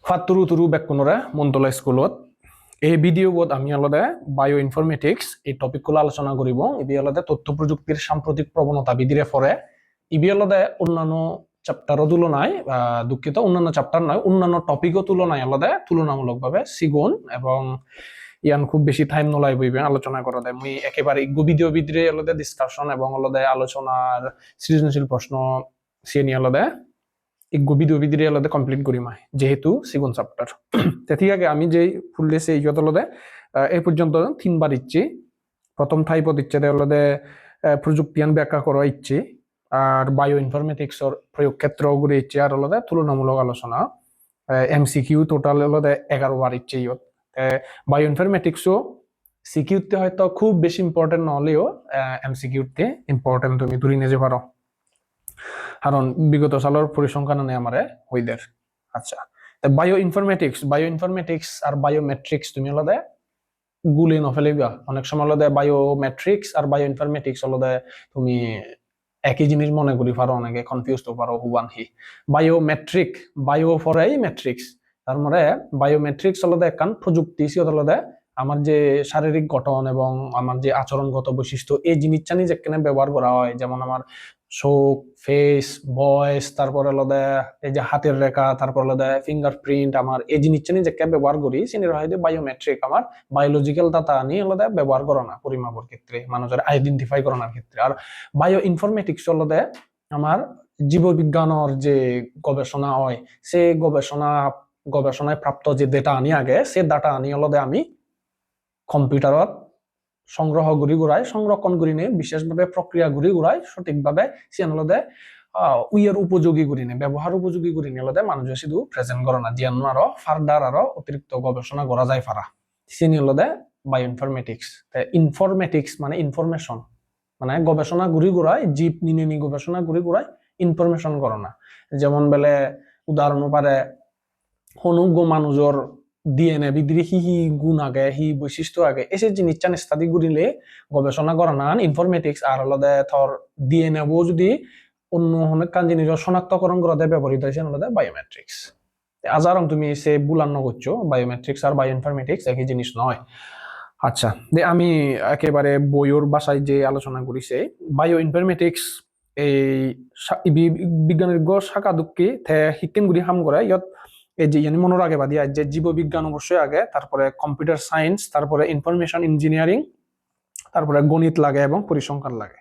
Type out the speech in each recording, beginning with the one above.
ফাতুৰু তুৰু বেকুনৰে মন্তলা স্কুলত এই ভিডিঅ'ত আমি আলাদা বায়ো ইনফরমেটিক্স এই টপিকগুলো আলোচনা করিব। ইবি আলাদা তথ্য প্রযুক্তির সাম্প্রতিক প্রবণতা বিধিরে পরে ইবি আলাদা অন্যান্য চ্যাপ্টারও তুলনায় দুঃখিত অন্যান্য চ্যাপ্টার নয় অন্যান্য টপিকও তুলনায় আলাদা তুলনামূলকভাবে সিগুন এবং ইয়ান খুব বেশি টাইম নলাই বইবে আলোচনা করা দেয়। মুই একেবারে ভিডিও ভিতরে আলাদা ডিসকাশন এবং আলাদা আলোচনার সৃজনশীল প্রশ্ন সে নিয়ে আলাদা ভিডিও ভিতরে আলাদা কমপ্লিট করি মাই যেহেতু সিগুন চ্যাপ্টার। ঠিক আছে, আমি যে ফুললে সেই ইয়ত আলাদা এই পর্যন্ত 3বার ইচ্ছি। প্রথম টাইপত ইচ্ছে আলাদা প্রযুক্তিয়ান ব্যাখ্যা করা ইচ্ছে, আর বায়ো ইনফরমেটিক্সর প্রয়োগ ক্ষেত্র গুলো ইচ্ছে, আর আলাদা তুলনামূলক আলোচনা এমসিকিউ টোটাল আলাদা 11বার ইচ্ছে। ইয়ত বায়ো ইনফরমেটিক্সও সিকিউতে হয়তো খুব বেশি ইম্পর্টেন্ট নহলেও এমসিকিউতে ইম্পর্টেন্ট তুমি ধরে নিতে পারো, কারণ বিগত সালের পরিসংখ্যান নেই আমারে হইদের। আচ্ছা, বায়ো ইনফরমেটিক্স আর বায়োমেট্রিক্স তুমি আলাদা গুলি নফেলিবা। অনেক সময় আলাদা বায়োমেট্রিক্স আর বায়ো ইনফরমেটিক্স আলাদা তুমি একই জিনিস মনে করি পারো, অনেকে কনফিউজ তো পারো হুবান হি। বায়োমেট্রিক বায়ো ফরাই মেট্রিক্স, তার মানে বায়োমেট্রিক্স আলাদা একখান প্রযুক্তি আলাদা আমার যে শারীরিক গঠন এবং আমার যে আচরণগত বৈশিষ্ট্য এই জিনিসটা যেখানে ব্যবহার করা হয়, যেমন আমার চোখ, ফেস, ভয়েস, তারপর আলাদা এই যে হাতের রেখা, তারপর আলাদা ফিঙ্গারপ্রিন্ট, আমার এই জিনিসটা যেখানে ব্যবহার করি সেটা হয় বায়োমেট্রিক। আমার বায়োলজিক্যাল ডাটা নিয়ে আলাদা ব্যবহার করো না পরিমাপের ক্ষেত্রে, মানুষের আইডেন্টিফাই করানোর ক্ষেত্রে। আর বায়ো ইনফরমেটিক্স আলাদা আমার জীববিজ্ঞানের যে গবেষণা হয় সে গবেষণায় প্রাপ্ত যে ডেটা আনি আগে সে ডাটা আনি আলাদা আমি কম্পিউটারত সংগ্রহ সংরক্ষণ করি নিয়ে বিশেষভাবে প্রক্রিয়া ঘুরাই সঠিকভাবে সিয়ানলদে উইয়ের উপযোগী করি নিয়ে ব্যবহার উপযোগী করি নিয়ে মানুষ শুধু প্রেজেন্ট করে না, জিয়ান আরো ফার্দার আরো অতিরিক্ত গবেষণা করা যায় পারা সিনিয়লদে বায়ো ইনফরমেটিক্স। ইনফরমেটিক্স মানে ইনফরমেশন, মানে গবেষণা ঘুরাই জীব নিনে গবেষণা ঘুরাই ইনফরমেশন করো না। যেমন বেলে উদাহরণ পারে হনুগ মানুষের ডিএনএ ভিতরে হি গুণ আগে হি বৈশিষ্ট্য আগে এসে জিনিসটা স্টাডি করিলে গবেষণা করা না ইনফরমেটিক্স। আর আলাদা থর ডিএনএ বো যদি অন্য অনেক কান জিনিস শনাক্তকরণ করা ব্যবহৃত হয়েছে আলাদা বায়োমেট্রিক্স। আজারং তুমি সে বুলান্ন করছো বায়োমেট্রিক্স আর বায়ো ইনফরমেটিক্স একই জিনিস নয়। আচ্ছা, আমি একেবারে বইয়ের ভাষায় যে আলোচনা করিছে বায়ো ইনফরমেটিক্স এই বিজ্ঞানের শাখা দুঃখী শিক্ষণ গুলি হাম করে ইয়ত এই যে মনোর আগে বাদিয়া যে জীববিজ্ঞান অবশ্যই আগে, তারপরে কম্পিউটার সায়েন্স, তারপরে ইনফরমেশন ইঞ্জিনিয়ারিং, তারপরে গণিত লাগে এবং পরিসংখ্যান লাগে।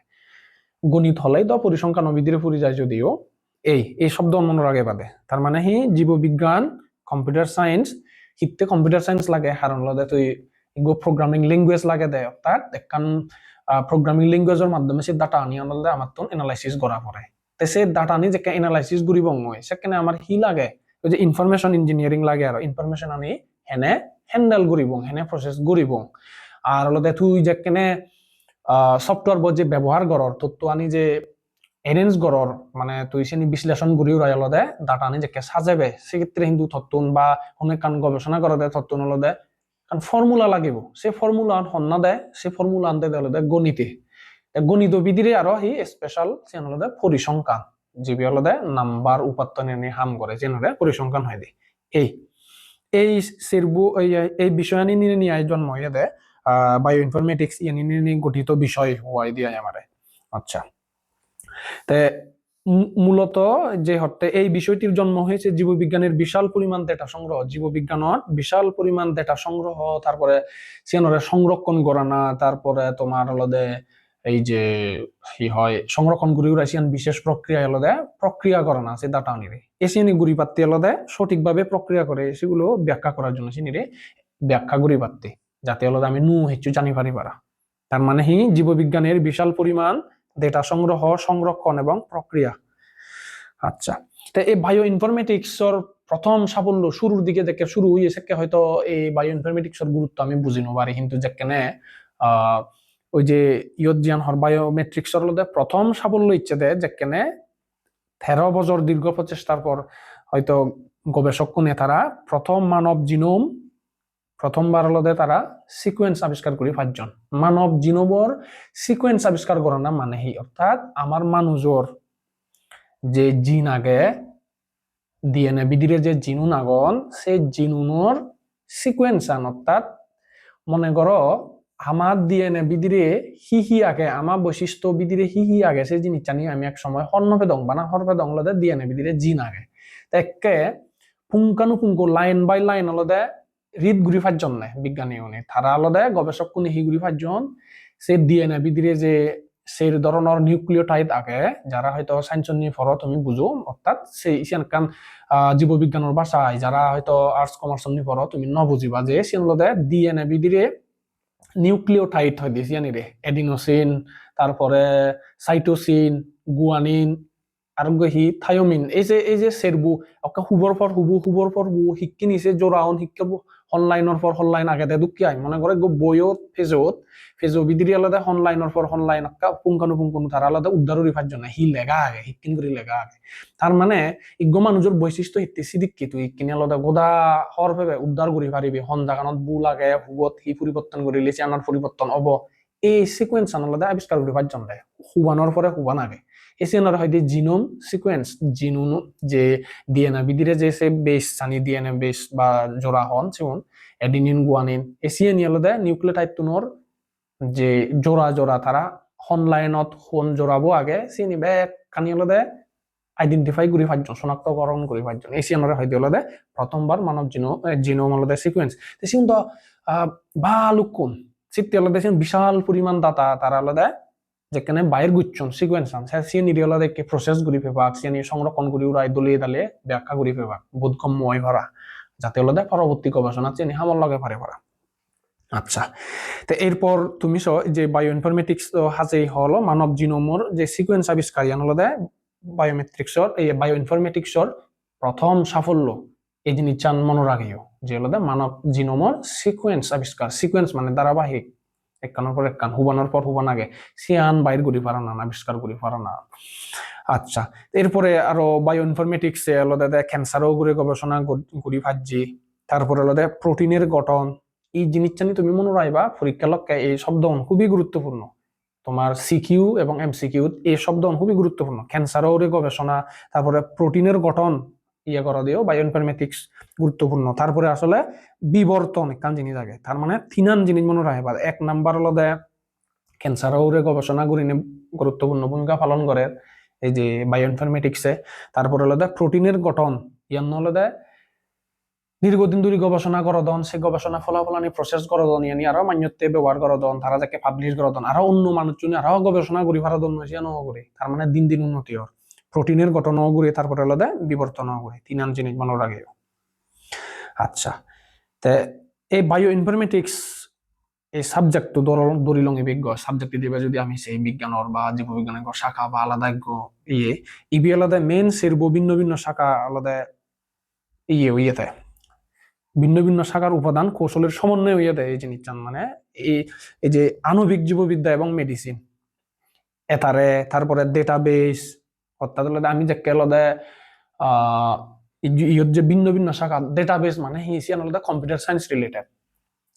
গণিত হলেই তো পরিসংখ্যান অবিধিরে ফুরি যায় যদিও এই শব্দ মনোর আগে বাদে, তার মানে হি জীববিজ্ঞান কম্পিউটার সায়েন্স হিতে কম্পিউটার সায়েন্স লাগে, কারণ লদে তুই প্রোগ্রামিং ল্যাঙ্গুয়েজ লাগে দেয়, অর্থাৎ একখান প্রোগ্রামিং ল্যাঙ্গুয়েজের মাধ্যমে সে ডাটা আনি আনলে আমার তো এনালাইসিস করা পড়ে। তো সে ডাটা আনি যে এনালাইসিস করিব হয় সেখানে আমার হি লাগে ওই যে ইনফরমেশন ইঞ্জিনিয়ারিং লাগে, আর ইনফরমেশন আনি হেনে হ্যান্ডেল করিব হেনে প্রসেস করিব। আর হলদে তুই যে কেনে সফটওয়্যার যে ব্যবহার করর তথ্য আনি যে এরেঞ্জ করর, মানে তুই সে বিশ্লেষণ করি উড়াই হলদে ডাটা আনি যে সাজাবে সেক্ষেত্রে কিন্তু তথ্য বা অনেক কান গবেষণা করা দেয় তথ্য হলদে কারণ ফর্মুলা লাগিব, সে ফর্মুলা হন্না দেয়, সে ফর্মুলা আনতে দেয় গণিতে। গণিত বিধিরে আরো হি স্পেশাল সে হলদে পরিসংখ্যান জিবি হলদে নাম্বার উপাত্ত নিয়ে হাম করে যেনরে পরিসংখ্যান হয় দি এই সেরবু এই বিষয় নিয়ে জন্ম হয়ে দেয় বায়ো ইনফরমেটিক্স নিয়ে গঠিত বিষয় হওয়াই দিয়ে আমারে। আচ্ছা, তে মূলত যে হতে এই বিষয়টির জন্ম হয়েছে জীববিজ্ঞানের বিশাল পরিমাণ ডেটা সংগ্রহ, জীববিজ্ঞানের বিশাল পরিমাণ ডেটা সংগ্রহ, তারপরে সেনরে সংরক্ষণ করানা, তারপরে তোমার হলদে এই যে কি হয় সংরক্ষণ গুড়ি রাশিয়ান বিশেষ প্রক্রিয়া হলদে প্রক্রিয়া করানা সে ডাটা নিরে এসিয়ানি গুড়ি পাত্তি হলদে সঠিকভাবে প্রক্রিয়া করে সেগুলো ব্যাখ্যা করার জন্য সে নিরে ব্যাখ্যা গুড়ি পাত্তি যাতে হলদে আমি নু হেচ্ছু জানি পারি পারা। তার মানে হি জীববিজ্ঞানের বিশাল পরিমাণ ডেটা সংগ্রহ, সংরক্ষণ এবং প্রক্রিয়া। আচ্ছা, তো এই বায়ো ইনফরমেটিক্সর প্রথম সাফল্য শুরুর দিকে দেখে শুরু হয়েছে হয়তো এই বায়ো ইনফরমেটিক্সর গুরুত্ব আমি বুঝি পারি, কিন্তু যেখানে ওই যে ইয়জিয়ান হর বায়োমেট্রিক্সর লদে প্রথম সাফল্য ইচ্ছে দেয় যেখানে 13 বছর দীর্ঘ প্রচেষ্টার পর হয়তো গবেষক নেতারা প্রথম মানব জিনোম প্রথমবার হলদে তারা সিকোয়েন্স আবিষ্কার করি 5 জন মানব জিনোমর সিকোয়েন্স আবিষ্কার করে না, মানে হি অর্থাৎ আমার মানুষের যে জিন আগে ডিএনএ বিধিরে যে জিনুন আগন সেই জিনুনর সিকুয়েন্স আন, অর্থাৎ মনে করো আমার ডিএনএ বিধিরে হি আগে, আমার বৈশিষ্ট্য বিধিরে হি আগে সেই জিনিসটা নিয়ে আমি এক সময় হর্নভেদং বানা হরভেদং লদে ডিএনএ বিধিরে জিন আগে একে পুঙ্খানুপুঙ্খ লাইন বাই লাইন আলাদা রিড ঘুরি ফাঁজন নেয় বিজ্ঞানী উনি, তারা আলাদা গবেষক কোন হি ঘুরি ফাঁজন সে ডিএনএ বিধিরে যে সেই ধরনের নিউক্লিওটাইড আগে, যারা হয়তো সায়েন্স নিয়ে পড়ো তুমি বুঝো, অর্থাৎ সেই ইসিয়ানকান জীববিজ্ঞানের ভাষায় যারা হয়তো আর্টস কমার্স নিয়ে পড়ো তুমি ন বুঝিবা যে সে আলাদা ডিএনএ বিধিরে নিউক্লিওটাইড হয় দিয়েছি জানি রে, এডিনোসিন, তারপরে সাইটোসিন, গুয়ানিন, আর হি থায়োমিন, এই যে সেরবু অকা হুবর পর হু হিক্কি নিছে জোরাউন হিক্কি হনলাইনের পর হনলাইন আগে দে দুঃখিয়াই মনে করে বইয়ত ফেজো বিদিরি আলাদা হনলাইনের পর হনলাইন অক্কা পুঙ্খানুপুঙ্খানু তারা আলাদা উদ্ধারের ইফার জন্য হি লেগা আগে হিক্কিন করে লেগা আগে, তার মানে ইগ্য মানুষের বৈশিষ্ট্য হিত্তি সিদিক্কি তুই কিনে আলাদা গোদা হর ভেবে উদ্ধার করি পারিবি হন জাগানত বু লাগে হুবত হি পরিবর্তন করি লিচি আনার পরিবর্তন হব, এই সিকুয়েন্স আলাদা আবিষ্কার করি পাঁচ জন্য হুবানোর পরে হুবান আগে এসিএনআর হয় জিনোম সিকুয়েন্স, জিনুন যে ডিএনএ বিধিরে যে সে বেস জানি ডিএনএ বেস বা জোড়া হন সেমন এডিনিন গুয়ানিন এসিএন আলাদা নিউক্লিওটাইড তুনোর যে জোড়া তারা হনলাইনত হন জোড়াবো আগে চিনিবে কানি আলাদা আইডেন্টিফাই করি পাঁচজন শনাক্তকরণ করি পাঁচজন এসিএনআর হয় আলাদা প্রথমবার মানব জিনোম আলাদা সিকুয়েন্স সেম তো ভালো কম চিত্তে আলাদা বিশাল পরিমাণ ডাটা তারা আলাদা যেখানে বাইরের গুচ্ছন সিকুয়েন্স আন সে নিরিয়লা দেখে প্রসেস করি ফেবাক সে নিয়ে সংরক্ষণ করি উড়াই দলিয়ে দালে ব্যাখ্যা করি ফেবাক বোধগম্য হয় ভরা যাতে হলো পরবর্তী গবেষণা চেনি হামল লগে পারে ভরা। আচ্ছা, তো এরপর তুমি যে বায়ো ইনফরমেটিক্স হাজেই হলো মানব জিনোমর যে সিকুয়েন্স আবিষ্কার ইয়ান হলো বায়োমেট্রিক্সর এই বায়ো ইনফরমেটিক্সর প্রথম সাফল্য এই জিনিস চান মনে রাখিও যে হলো মানব জিনোমর সিকুয়েন্স আবিষ্কার, সিকুয়েন্স মানে ধারাবাহিক একখানোর পর একখান হুবানোর পর হুবান আগে সিয়ান বাইর করি পারা না আবিষ্কার করি পারা না। আচ্ছা, এরপরে আরো বায়ো ইনফরমেটিক্স আলাদা ক্যান্সারও করে গবেষণা করি ভাজি, তারপরে আলাদা প্রোটিনের গঠন এই জিনিসটা নিয়ে তুমি মনে রাখবা পরীক্ষা লক্ষ্যে এই শব্দ খুবই গুরুত্বপূর্ণ, তোমার সিকিউ এবং এমসিকিউ এই শব্দ খুবই গুরুত্বপূর্ণ, ক্যান্সারও গবেষণা তারপরে প্রোটিনের গঠন ইয়ে করা দিও বায়ো ইনফরমেটিক্স গুরুত্বপূর্ণ। তারপরে আসলে বিবর্তন একখান জিনিস আগে, তার মানে তিনান জিনিস মনে রাখবা, এক নাম্বার হলো ক্যান্সারও গবেষণা করি গুরুত্বপূর্ণ ভূমিকা পালন করে এই যে বায়ো ইনফরমেটিক্সে। তারপরে হলো প্রোটিনের গঠন ইয়ান হলো দীর্ঘদিন ধরে গবেষণা করো দন, সে গবেষণা ফলাফল আনি প্রসেস করো দন ইয়ানি আরো মান্যতে ব্যবহার করো দন, তারা যাকে পাবলিশ করো দন আরো অন্য মানুষজন আরো গবেষণা করি ভারত করি, তার মানে দিন দিন উন্নতি হর প্রোটিনের গঠনও করে তারপরে হলো বিবর্তনও করে তিনান জিনিস মনে রাখে। আচ্ছা, তে এই বায়ো ইনফরমেটিক্স এই সাবজেক্ট তো দরিলং বিজ্ঞ সাবজেক্ট দিবে যদি আমি সেই বিজ্ঞানের বা জীববিজ্ঞানের শাখা বা আলাদা ইবি আলাদা মেন সেরবো ভিন্ন ভিন্ন শাখা আলাদা ইয়েতে ভিন্ন ভিন্ন শাখার উপাদান কৌশলের সমন্বয় হইয়া দেয় এই জিনিস মানে এই যে আণবিক জীববিদ্যা এবং মেডিসিন এটারে, তারপরে ডেটাবেস অর্থাৎ আমি যে আলাদা ইয়র যে ভিন্ন ভিন্ন শাখা ডেটাবেস মানে হিসিয়ান আলাদা কম্পিউটার সায়েন্স রিলেটেড,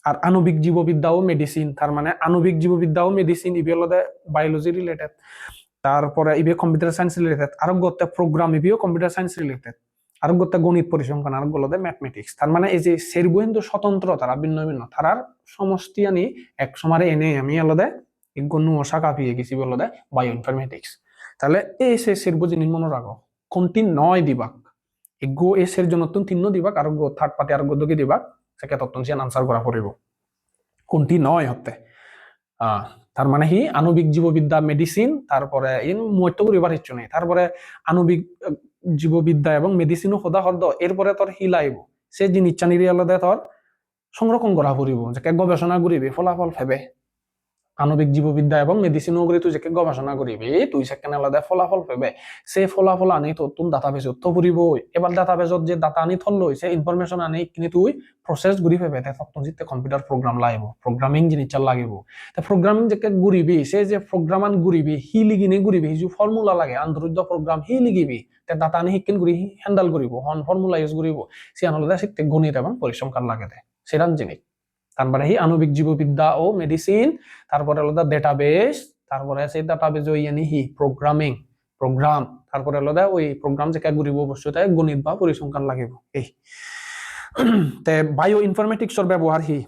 আর আণবিক জীববিদ্যা ও মেডিসিন তার মানে আণবিক জীববিদ্যা ও মেডিসিন ইবি আলাদা বায়োলজি রিলেটেড, তারপরে ইবি কম্পিউটার সায়েন্স রিলেটেড, আরোগ্যতে প্রোগ্রাম ইবিও কম্পিউটার সায়েন্স রিলেটেড, আরোগ্যতে গণিত পরিসংখ্যান আরোগ্যতে ম্যাথমেটিক্স, তার মানে এই যে সেরবুহিন্দু স্বতন্ত্র তারা ভিন্ন ভিন্ন তারার সমষ্টি আনি এক সমারে এনে আমি আলাদা গণ্য শাখা পেয়ে গেছি বলতে বায়ো ইনফরমেটিক্স। তাহলে এই সেরবু জিনিস মনে রাখো কোনটি নয় দিবাক এগো এর জন্য তিন দিবাক আরোগ্য থার্ড পার্টি আরোগ্য দোকে দিবাক সেকে তত্ত্ব আনসার করা পড়িব কোনটি নয় হতে তার মানে হি আণবিক জীববিদ্যা মেডিসিন, তারপরে মধ্য করিবার ইচ্ছু নেই, তারপরে আণবিক জীববিদ্যা এবং মেডিসিনও সদা হর্দ এরপরে তোর হিলাইব সে জিনিস চানিরি আলাদা তোর সংরক্ষণ করা পড়িব যে গবেষণা করিবি ফলাফল ফেবে আণবিক জীববিদ্যা এবং মেডিসিনও করে তুই যে গবেষণা করিবি তুই সেখানে আলাদা ফলাফল পেবে সেই ফলাফল আনি তো তুমি ডাটাবেসত তো পড়িব, এবার ডাটাবেসত যে ডাটা আনি থল লইছে ইনফরমেশন আনি কিনে তুই প্রসেস ঘুরি পেবে তখন জিতে কম্পিউটার প্রোগ্রাম লাগিব প্রোগ্রামিং জিনিস লাগিব, তা প্রোগ্রামিং যে ঘুরিবি সে যে প্রোগ্রামান ঘুরিবি হি লিগিনে ঘুরিবি যে ফর্মুলা লাগে আন্তর্য প্রোগ্রাম হি লিগিবি তে ডাটা আনি শিক্ষিন ঘুরি হ্যান্ডেল করিব হন ফর্মুলা ইউজ করিব সে আলাদা শিখতে গণিত এবং পরিসংখ্যান লাগে দেয় সেরান জিনিস। তারপরে হি আণবিক জীববিদ্যা ও মেডিসিন, তারপরে আলাদা ডেটাবেস, তারপরে সেই ডেটাবেস হি প্রোগ্রামিং প্রোগ্রাম তারপরে হলো ওই প্রোগ্রাম যে ঘুরিব অবশ্যই তাই গণিত বা পরিসংখ্যান লাগিব এই তে বায়ো ইনফরমেটিক্সর ব্যবহার কি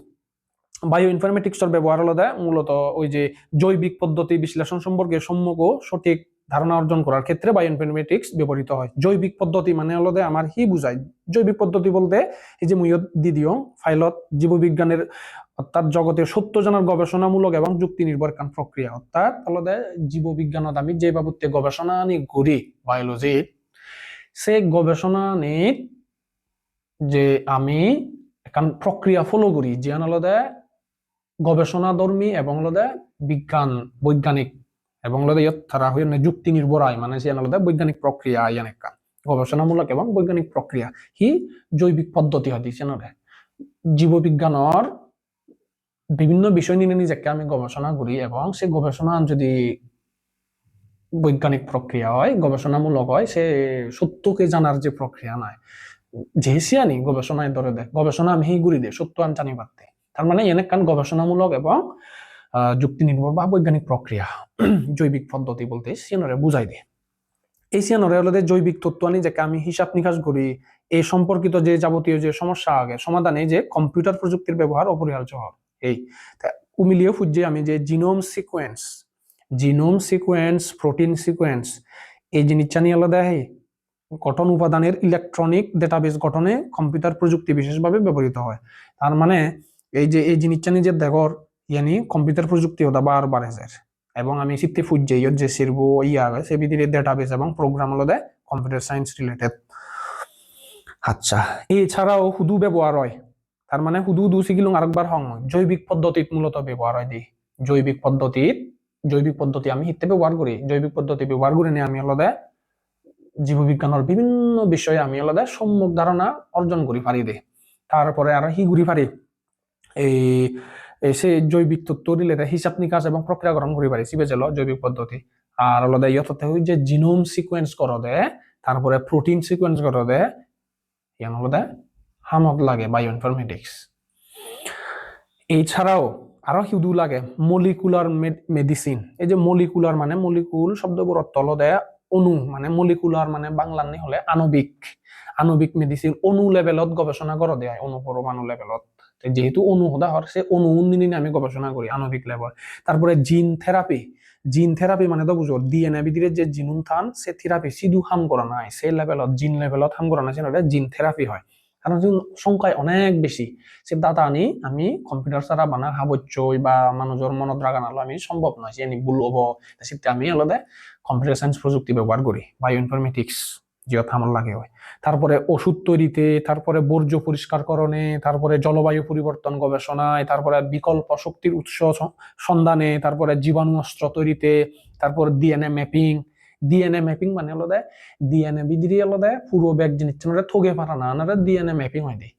বায়ো ইনফরমেটিক্সর ব্যবহার হলো মূলত ওই যে জৈবিক পদ্ধতি বিশ্লেষণ সম্পর্কে সম্যক ও সঠিক ধারণা অর্জন করার ক্ষেত্রে বায়ো ইনফরমেটিক্স ব্যবহৃত হয় জৈবিক পদ্ধতি মানে হলো আমার কি বুঝায় জৈবিক পদ্ধতি বলতে এই যে মুইয়ত দিদিও ফাইলত জীববিজ্ঞানের অর্থাৎ জগতের সত্য জানার গবেষণামূলক এবং যুক্তি নির্ভর প্রক্রিয়া অর্থাৎ হলো জীববিজ্ঞানত আমি যে বাবদে গবেষণা নি করি বায়োলজি সে গবেষণা নি যে আমি এখন প্রক্রিয়া ফলো করি যে হলো গবেষণাধর্মী এবং হলো বিজ্ঞান বৈজ্ঞানিক এবং হলো তারা হয়ে যুক্তি নির্ভর আয় মানে যে হলো বৈজ্ঞানিক প্রক্রিয়া আইন একটা গবেষণামূলক এবং বৈজ্ঞানিক প্রক্রিয়া হি জৈবিক পদ্ধতি হয় দিচ্ছে না জীববিজ্ঞানের বিভিন্ন বিষয় নিয়ে নিজেকে আমি গবেষণা করি এবং সে গবেষণা যদি বৈজ্ঞানিক প্রক্রিয়া হয় গবেষণামূলক হয় সে সত্যকে জানার যে প্রক্রিয়া নয় যে সিয়ানি গবেষণায় ধরে দেয় গবেষণা আমি হি ঘুরি দে সত্য আমি জানি পারতে তার মানে এনে কান গবেষণামূলক এবং যুক্তি নির্ভর বা বৈজ্ঞানিক প্রক্রিয়া জৈবিক পদ্ধতি বলতে সিয়ানরে বুঝাই দেয় এই সিয়ানরে হলো জৈবিক তত্ত্ব আনি যাকে আমি হিসাব নিকাশ করি এই সম্পর্কিত যে যাবতীয় যে সমস্যা আগে সমাধানে যে কম্পিউটার প্রযুক্তির ব্যবহার অপরিহার্য হয় এই উমিলিয়ে ফুজে আমি যে জিনোম সিকোয়েন্স প্রোটিন সিকোয়েন্স এই জিনিসটা নিয়ে আলাদা গঠন উপাদানের ইলেকট্রনিক ডেটাবেস গঠনে কম্পিউটার প্রযুক্তি বিশেষভাবে ব্যবহৃত হয় তার মানে এই যে এই জিনিসটা নিয়ে যে দেখর ইয়ানি কম্পিউটার প্রযুক্তি হতা বারবার এসের এবং আমি সিতে ফুজে যে সিরবো ইয়া সে ভিতরে ডেটাবেস এবং প্রোগ্রাম হলো কম্পিউটার সায়েন্স রিলেটেড আচ্ছা এছাড়াও হুদু ব্যবহার হয় তার মানে হুদু শিখিলুম আরেকবার হং জৈবিক পদ্ধতিত মূলত ব্যবহার হয় দিই জৈবিক পদ্ধতি আমি হিতে ব্যবহার করি জৈবিক পদ্ধতি ব্যবহার করে নিয়ে আমি হলো জীববিজ্ঞানের বিভিন্ন বিষয়ে আমি হলো সম্যক ধারণা অর্জন করি পারি দে তারপরে আর হি ঘুরি পারি এই সে জৈবিক তত্ত্ব রিলেটেড হিসাব নিকাশ এবং প্রক্রিয়াকরণ করি পারি সিবে জেল জৈবিক পদ্ধতি আর হলো ইয়তে যে জিনোম সিকোয়েন্স করো দে তারপরে প্রোটিন সিকোয়েন্স করো দে ইয়ান হলো হামক লাগে বায়ো ইনফরমেটিক্স এছাড়াও আরো হিউদু লাগে মলিকুলার মেডিসিন এই যে মলিকুলার মানে মলিকুল শব্দবোৰ অর্থ হলো অণু মানে মলিকুলার মানে বাংলা নি হলে আণবিক মেডিসিন অণু লেভেলত গবেষণা করো দেয় অণু পরমাণু লেভেলত যেহেতু অণু হদা হর সে অণু নিয়ে আমি গবেষণা করি আণবিক লেভেল তারপরে জিন থেরাপি মানে তো বুঝো ডিএনএ ভিতরে যে জিনুম থান সে থেরাপি সিধু হাম করা নাই সে লেভেলত জিন লেভেলত হাম করা নাই সেটা জিন থেরাপি হয় কারণ সংখ্যায় অনেক বেশি সে দাতা আনি আমি কম্পিউটার ছাড়া বানা হাবচ্চই বা মানুষের মনত রাখা নালো আমি সম্ভব নয় সে ভুল হবো সেটা আমি আলাদা কম্পিউটার সায়েন্স প্রযুক্তি ব্যবহার করি বায়ো ইনফরমেটিক্স জিও থামল লাগে হয় তারপরে ওষুধ তৈরিতে তারপরে বর্জ্য পরিষ্কারকরণে তারপরে জলবায়ু পরিবর্তন গবেষণায় তারপরে বিকল্প শক্তির উৎস সন্ধানে তারপরে জীবাণু অস্ত্র তৈরিতে তারপর ডিএনএ ম্যাপিং মানে হলো ডিএনএ বিদিরি হলো পুরো ব্যাগ জিনিস থগে পারা না ডিএনএ ম্যাপিং হয় দেয়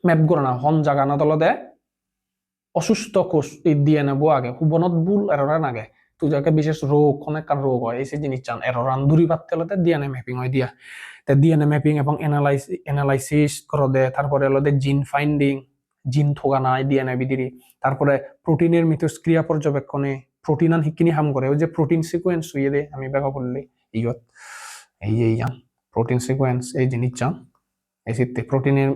ম্যাপ করে না হন জায়গা না দলে অসুস্থ কোষ এই ডিএনএ বো আগে হুবনত বুল এররান আগে তুই যাকে বিশেষ রোগ অনেক রোগ হয় এই জিনিস চান এররান দূরি পাতে হলে ডিএনএ ম্যাপিং হয় দিয়া ডিএনএ ম্যাপিং এবং এনালাইসিস করে দে তারপরে হলো জিন ফাইন্ডিং জিন থোগা নাই ডিএনএ বিদিরি তারপরে প্রোটিনের মিথস্ক্রিয়া পর্যবেক্ষণে প্রোটিন আন হিকিনি হাম করে ওই যে প্রোটিন সিকোয়েন্স হইয়ে দে আমি ব্যাখ্যা করলে ইয়ত এই প্রোটিন সিকোয়েন্স এই জিনিস চান এই সিতে প্রোটিনের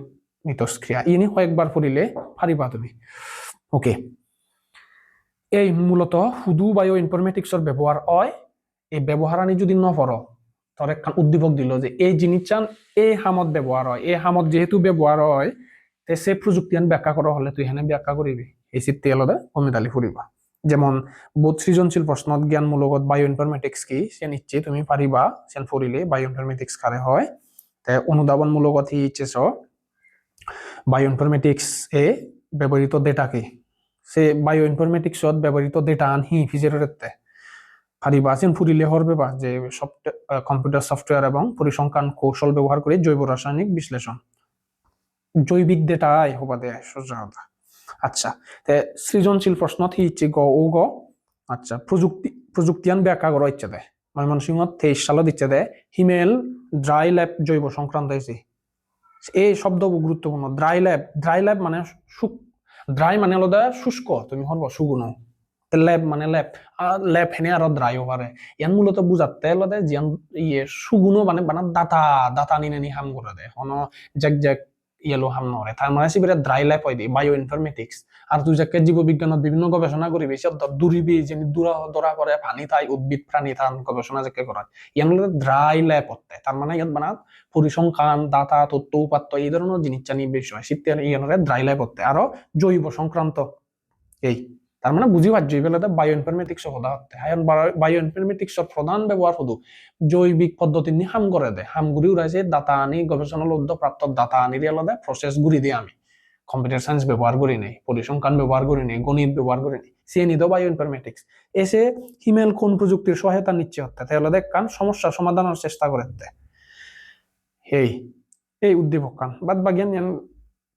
মিথস্ক্রিয়া ইনি কয়েকবার পড়িলে পারিবা তুমি ওকে এই মূলত হুদু বায়ো ইনফরমেটিক্সর ব্যবহার হয় এই ব্যবহার আনি যদি নপর তোর একটা উদ্দীপক দিল যে এই জিনিস চান এই হামত ব্যবহার হয় এই হামত যেহেতু ব্যবহার হয় তে সে প্রযুক্তি আন ব্যাখ্যা করা হলে তুই এখানে ব্যাখ্যা করিবি এই চিত্তে আলাদা অমিতালি ফুরিবা যেমন বোধ সৃজনশীল প্রশ্ন জ্ঞানমূলক বায়ো ইনফরমেটিক্স কি সে নিশ্চয়ই তুমি পারিবা সেন ফুরিলে বায়ো ইনফরমেটিক্স কারে হয় তাই অনুধাবনমূলক ইচ্ছেছ বায়ো ইনফরমেটিক্স এ ব্যবহৃত ডেটা কি সে বায়ো ইনফরমেটিক্সত ব্যবহৃত ডেটা আনহি ফিজেরতে পারিবা সেন ফুরিলে হরবে বা যে কম্পিউটার সফটওয়্যার এবং পরিসংখ্যান কৌশল ব্যবহার করে জৈব রাসায়নিক বিশ্লেষণ জৈবিক ডেটাই হবা দেয় সোজা আচ্ছা তে সৃজনশীল প্রশ্ন ইচ্ছে গ আচ্ছা প্রযুক্তিয়ান ব্যাখ্যা করা ইচ্ছে দেয় ময়মনসিংহত 23 সালত ইচ্ছে দেয় হিমেল ড্রাই ল্যাব জৈব সংক্রান্ত হয়েছে এই শব্দ গুরুত্বপূর্ণ ড্রাই ল্যাব মানে ড্রাই মানে হলো শুষ্ক তুমি হরব সুগুণ ল্যাব মানে ল্যাব হেনে আরো দ্রাই পারে ইয়ান মূলত বুঝাতে লদে জিয়ান ইয়ে সুগুনো মানে বানা দাতা নিনে নি হাম করে দে হন জ্যাক ইয়েলো হাম নরে তার মানে সিবিরে দ্রাই ল্যাব হয় দি বায়ো ইনফরমেটিক্স আর তুই যাকে জীববিজ্ঞানত বিভিন্ন গবেষণা করিবি সব দূরিবি যে ধরা করে পানি তাই উদ্ভিদ প্রাণী তান গবেষণা যাকে করা ইয়ান মূলত দ্রাই ল্যাব হতে তার মানে ইয়ান বানা পরিসংখ্যান দাতা তথ্য উপাত্ত এই ধরনের জিনিস জানি বিষয় শীতের ইয়ানরে দ্রাই ল্যাব হতে আরো জৈব সংক্রান্ত এই তার মানে বুঝি পাচ্ছি এগুলোতে বায়ো ইনফরমেটিক্স হদা হতে হায়ান বায়ো ইনফরমেটিক্সর প্রধান ব্যবহার শুধু জৈবিক পদ্ধতি নিয়ে হাম করে দেয় হাম গুড়ি উড়াইছে দাতা আনি গবেষণা লব্ধ প্রাপ্ত দাতা আনি আলাদা প্রসেস গুড়ি দিয়ে আমি কম্পিউটার সায়েন্স ব্যবহার করি নেই পরিসংখ্যান ব্যবহার করি নেই গণিত ব্যবহার করি নেই সে নিত বায়ো ইনফরমেটিক্স এসে হিমেল কোন প্রযুক্তির সহায়তা নিচ্ছে হতে তাহলে দেখ কান সমস্যা সমাধানের চেষ্টা করে এই উদ্দীপক কান বাদ বাগিয়ান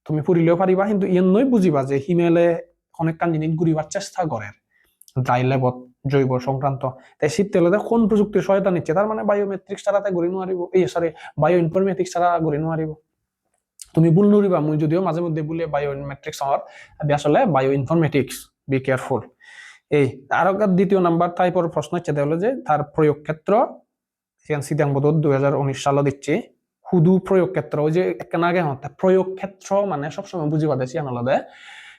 তুমি পড়িলেও পারিবা কিন্তু ইয়ান নই বুঝিবা যে হিমেলে অনেক কান জিনিস ঘুরিবার চেষ্টা করে ড্রাই ল্যাবত জৈব সংক্রান্ত তাই শীতকালে কোন প্রযুক্তির সহায়তা নিচ্ছে তার মানে বায়োমেট্রিক্স ছাড়া তাই ঘুরি নোৱাৰিব বায়ো ইনফরমেটিক্স ছাড়া ঘুরি নোৱাৰিব তুমি ভুল নরিবা মুই যদিও মাঝে মধ্যে বলে বায়োমেট্রিক্স আমার আসলে বায়ো ইনফরমেটিক্স বি কেয়ারফুল এই আর দ্বিতীয় নাম্বার টাইপের প্রশ্ন হচ্ছে তাহলে যে তার প্রয়োগ ক্ষেত্র সিদ্ধান্ত 2019 সালে দিচ্ছে হুদু প্রয়োগ ক্ষেত্র ওই যে একখান আগে হতে প্রয়োগ ক্ষেত্র মানে সবসময় বুঝি পাচ্ছি আনালাদে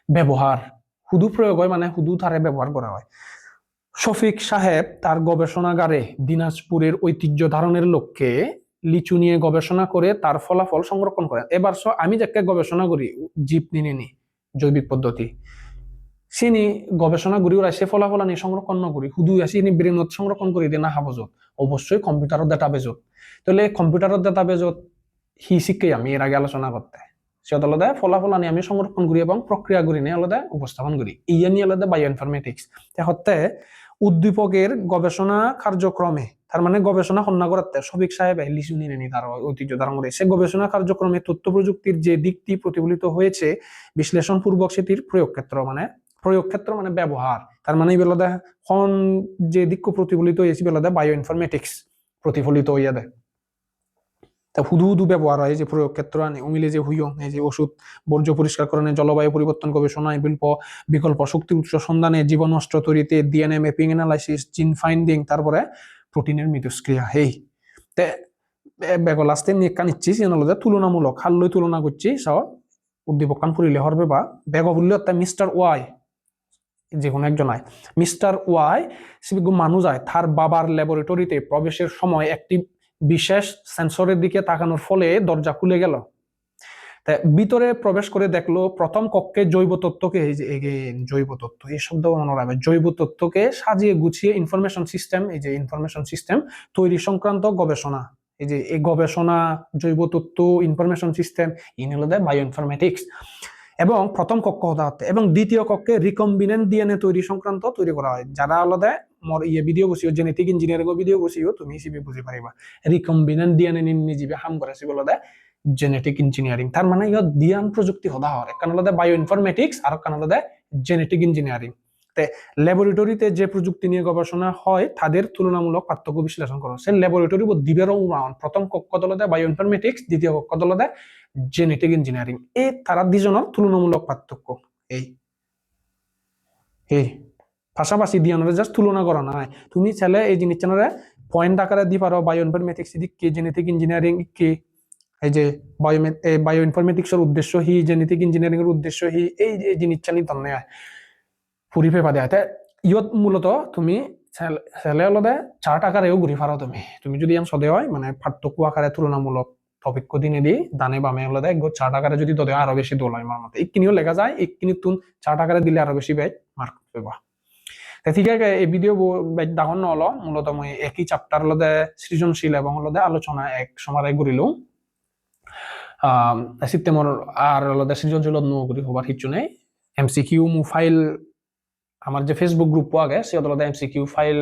ব্যবহার হুদু প্রয়োগ হয় মানে হুদু তারে ব্যবহার করা হয় শফিক সাহেব তার গবেষণাগারে দিনাজপুরের ঐতিহ্য ধারণের লক্ষ্যে লিচু নিয়ে গবেষণা করে তার ফলাফল সংরক্ষণ করেন এবার আমি যাকে গবেষণা করি জীব নিয়ে নি জৈবিক পদ্ধতি সিনি গবেষণা করি ওরা সে ফলাফল আনি সংরক্ষণ করি হুদু আসি ব্রেনত সংরক্ষণ করি দিয়ে না হাবজত অবশ্যই কম্পিউটারের ডাটাবেজত তাহলে কম্পিউটারের ডাটাবেজত হি শিখে আমি এর আগে আলোচনা করতে সে আলাদা ফলাফল আনি আমি সংরক্ষণ করি এবং প্রক্রিয়া করি নিয়ে আলাদা উপস্থাপন করি ইয়া নিয়ে আলাদা বায়ো ইনফরমেটিক্স হতে উদ্দীপকের গবেষণা কার্যক্রমে তার মানে গবেষণা সন্না করতে শফিক সাহেব লিচু নিয়ে নি তার ঐতিহ্য ধারণ করে সে গবেষণা কার্যক্রমে তথ্য প্রযুক্তির যে দিকটি প্রতিফলিত হয়েছে বিশ্লেষণ পূর্বক সেটির প্রয়োগ ক্ষেত্র মানে ব্যবহার তার মানে বেলাদা যে দিক প্রতিফলিত হয়েছে বেলাদা বায়ো ইনফরমেটিক্স প্রতিফলিত হইয়া দেয় তা হুদু ব্যবহার হয় যে প্রয়োগ ক্ষেত্র আনে উমিলে যে এই যে ওষুধ বর্জ্য পরিষ্কারকরণে জলবায়ু পরিবর্তন গবেষণায় বিকল্প শক্তি উৎস সন্ধানে জীবন অস্ত্র তৈরিতে ডিএনএ ম্যাপিং অ্যানালাইসিস জিন ফাইন্ডিং তারপরে প্রোটিনের মিথস্ক্রিয়া তে বেগল আসতে নিয়ে নিচ্ছি তুলনামূলক হাল্লই তুলনা করছি সব উদ্দীপক কান ফুরিলে হরবে বা বেগ বললে মিস্টার ওয়াই যে কোনো একজন আয় মিস্টার ওয়াই মানুষ আয় তার বাবার ল্যাবরেটরিতে প্রবেশের সময় একটি বিশেষ সেন্সরের দিকে তাকানোর ফলে দরজা খুলে গেল তাই ভিতরে প্রবেশ করে দেখলো প্রথম কক্ষে জৈব তত্ত্বকে জৈব তত্ত্ব এই শব্দ মনে রাখবে জৈব তত্ত্বকে সাজিয়ে গুছিয়ে ইনফরমেশন সিস্টেম তৈরি সংক্রান্ত গবেষণা এই যে এই গবেষণা জৈব তত্ত্ব ইনফরমেশন সিস্টেম বায়ো ইনফরমেটিক্স এবং প্রথম কক্ষ হতে এবং দ্বিতীয় কক্ষে রিকম্বিনেন্ট ডিএনএ তৈরি সংক্রান্ত তৈরি করা হয় যারা আলাদা মোর ভিডিও বসিও জেনেটিক ইঞ্জিনিয়ারিং ভিডিও বসিও তুমি হিসেবে বুঝে পারিবা রিকম্বিনেন্ট ডিএনএ নিজে হাম করেছি বলতে জেনেটিক ইঞ্জিনিয়ারিং তার মানে ইয়া দিয়ান প্রযুক্তি হদা হয় একখান আলাদা বায়ো ইনফরমেটিক্স আর একখান আলাদা জেনেটিক ইঞ্জিনিয়ারিং তে ল্যাবরেটরিতে যে প্রযুক্তি নিয়ে গবেষণা হয় তাদের তুলনামূলক পার্থক্য বিশ্লেষণ করো সে ল্যাবরেটরি দিবেরও উন্নয়ন প্রথম কক্ষ দলতে বায়ো ইনফরমেটিক্স দ্বিতীয় কক্ষ দলতে জেনেটিক ইঞ্জিনিয়ারিং এই তারা দুজনের তুলনামূলক পার্থক্য এই পাশাপাশি দিয়ানোর জাস্ট তুলনা করা নাই তুমি চাইলে এই জিনিস পয়েন্ট আকারে দি পারো বায়ো ইনফরমেটিক্স কি জেনেটিক ইঞ্জিনিয়ারিং কি এই যে বায়ো ইনফরমেটিক্সের উদ্দেশ্য হি জেনেটিক ইঞ্জিনিয়ারিং এর উদ্দেশ্য হি এই জিনিস চানি তন্নে পরিপে পাদে আতে ইয়ত মূলত তুমি চাইলে আলাদা চার্ট আকারেও ঘুরি পারো তুমি যদি ইয়ান সদে হয় মানে পার্থক্য আকারে তুলনামূলক টপিক দিনে দি দানে বামে আলাদা এক চার্ট আকারে যদি তোদের আরো বেশি দোল হয় আমার মতে এককিনিও লেখা যায় এককিনি তুন চার্ট আকারে দিলে আরো বেশি ব্যাচ মার্ক পাবা ঠিক আছে এই ভিডিও ডাঙর নহল মূলত মই একই চ্যাপ্টার লদে সৃজনশীল এবং লদে আলোচনা এক সময় ঘুরিলো সিস্টেমৰ আর লদে সৃজনশীল নগরী হবার কিছু নেই এমসিকিউ মু ফাইল আমার যে ফেসবুক গ্রুপ আগে সে লদে এমসিকিউ ফাইল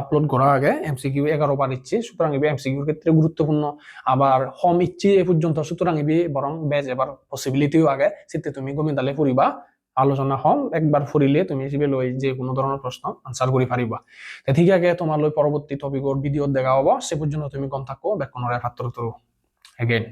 আপলোড করা আগে এমসিকিউ 11 বার ইচ্ছি সুতরাং এবার এমসিকিউর ক্ষেত্রে গুরুত্বপূর্ণ আবার হম ইচ্ছি এ পর্যন্ত সুতরাং এবার বরং বেজ এবার পসিবিলিটিও আগে সেতে তুমি গমিদালে ফুরিবা আলোচনা হম একবার ফুরিলে তুমি হিসেবে লই যে কোনো ধরনের প্রশ্ন আনসার করি পারিবা ঠিক আছে তোমার লই পরবর্তী টপিকর ভিডিও দেখা হবো সে পর্যন্ত তুমি কম থাকো ব্যাক কোনো রেফার এগেইন